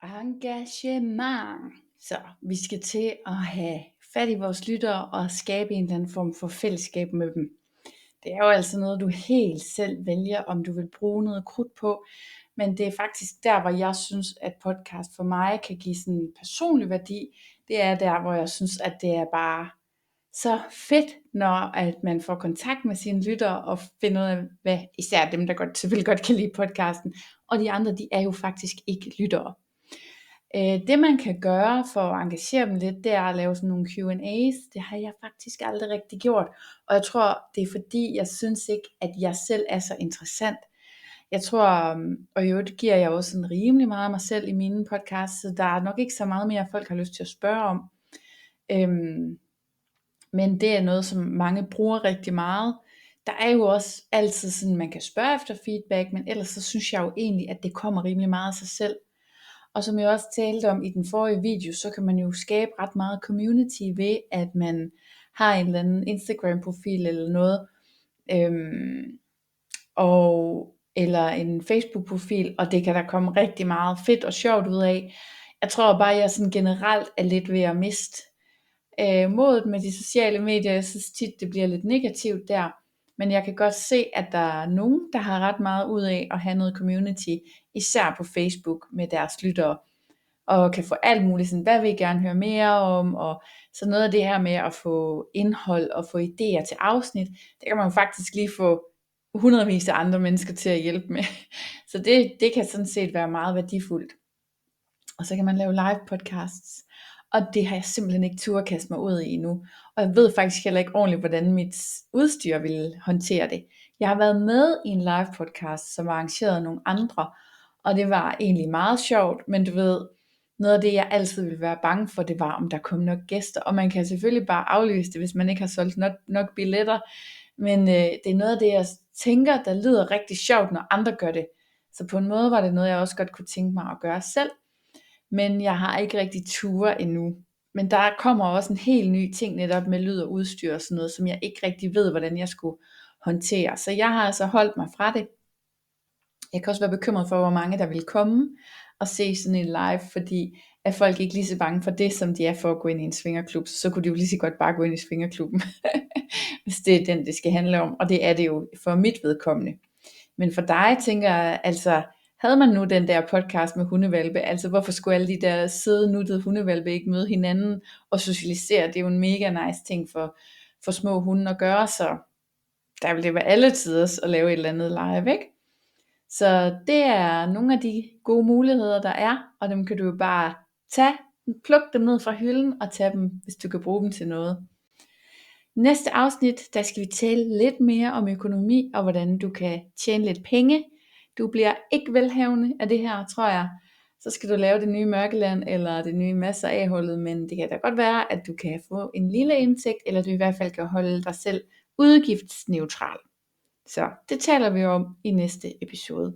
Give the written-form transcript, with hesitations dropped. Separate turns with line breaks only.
Engagement. Så vi skal til at have fat i vores lyttere og skabe en eller anden form for fællesskab med dem. Det er jo altså noget, du helt selv vælger, om du vil bruge noget krudt på. Men det er faktisk der, hvor jeg synes, at podcast for mig kan give sådan en personlig værdi. Det er der, hvor jeg synes, at det er bare så fedt, når at man får kontakt med sine lyttere og finder ud af, hvad især dem, der selvfølgelig godt kan lide podcasten. Og de andre, de er jo faktisk ikke lyttere. Det man kan gøre for at engagere dem lidt, det er at lave sådan nogle Q&A's. Det har jeg faktisk aldrig rigtig gjort. Og jeg tror, det er fordi, jeg synes ikke, at jeg selv er så interessant. Jeg tror, og i øvrigt giver jeg også sådan rimelig meget af mig selv i mine podcasts, så der er nok ikke så meget mere, folk har lyst til at spørge om. Men det er noget, som mange bruger rigtig meget. Der er jo også altid sådan, man kan spørge efter feedback, men ellers så synes jeg jo egentlig, at det kommer rimelig meget af sig selv. Og som jeg også talte om i den forrige video, så kan man jo skabe ret meget community ved, at man har en eller anden Instagram-profil eller noget, eller en Facebook-profil, og det kan der komme rigtig meget fedt og sjovt ud af. Jeg tror bare, jeg sådan generelt er lidt ved at miste modet med de sociale medier. Jeg synes tit, det bliver lidt negativt der. Men jeg kan godt se, at der er nogen, der har ret meget ud af at have noget community, især på Facebook med deres lyttere, og kan få alt muligt, sådan, hvad vil I gerne høre mere om, og så noget af det her med at få indhold og få idéer til afsnit, det kan man jo faktisk lige få hundredvis af andre mennesker til at hjælpe med. Så det kan sådan set være meget værdifuldt. Og så kan man lave live podcasts, og det har jeg simpelthen ikke tur at kaste mig ud i endnu. Og jeg ved faktisk heller ikke ordentligt, hvordan mit udstyr vil håndtere det. Jeg har været med i en live podcast, som var arrangeret af nogle andre, og det var egentlig meget sjovt, men du ved, noget af det, jeg altid ville være bange for, det var, om der kom nok gæster. Og man kan selvfølgelig bare aflyse det, hvis man ikke har solgt nok billetter. Men det er noget af det, jeg tænker, der lyder rigtig sjovt, når andre gør det. Så på en måde var det noget, jeg også godt kunne tænke mig at gøre selv. Men jeg har ikke rigtig ture endnu. Men der kommer også en helt ny ting netop med lyd og udstyr og sådan noget, som jeg ikke rigtig ved, hvordan jeg skulle håndtere. Så jeg har altså holdt mig fra det. Jeg kan også være bekymret for, hvor mange der vil komme og se sådan en live, fordi er folk ikke lige så bange for det, som de er for at gå ind i en svingerklub, så kunne de jo lige så godt bare gå ind i svingerklubben, hvis det er den, det skal handle om, og det er det jo for mit vedkommende. Men for dig, tænker jeg, altså, havde man nu den der podcast med hundevalpe, altså hvorfor skulle alle de der søde, nuttede hundevalpe ikke møde hinanden og socialisere? Det er jo en mega nice ting for små hunde at gøre, så der vil det være alle tiders at lave et eller andet live, ikke? Så det er nogle af de gode muligheder, der er, og dem kan du jo bare pluk dem ned fra hylden og tage dem, hvis du kan bruge dem til noget. Næste afsnit, der skal vi tale lidt mere om økonomi, og hvordan du kan tjene lidt penge. Du bliver ikke velhavende af det her, tror jeg. Så skal du lave det nye Mørkeland, eller det nye Masser af-hullet, men det kan da godt være, at du kan få en lille indtægt, eller du i hvert fald kan holde dig selv udgiftsneutral. Så det taler vi om i næste episode.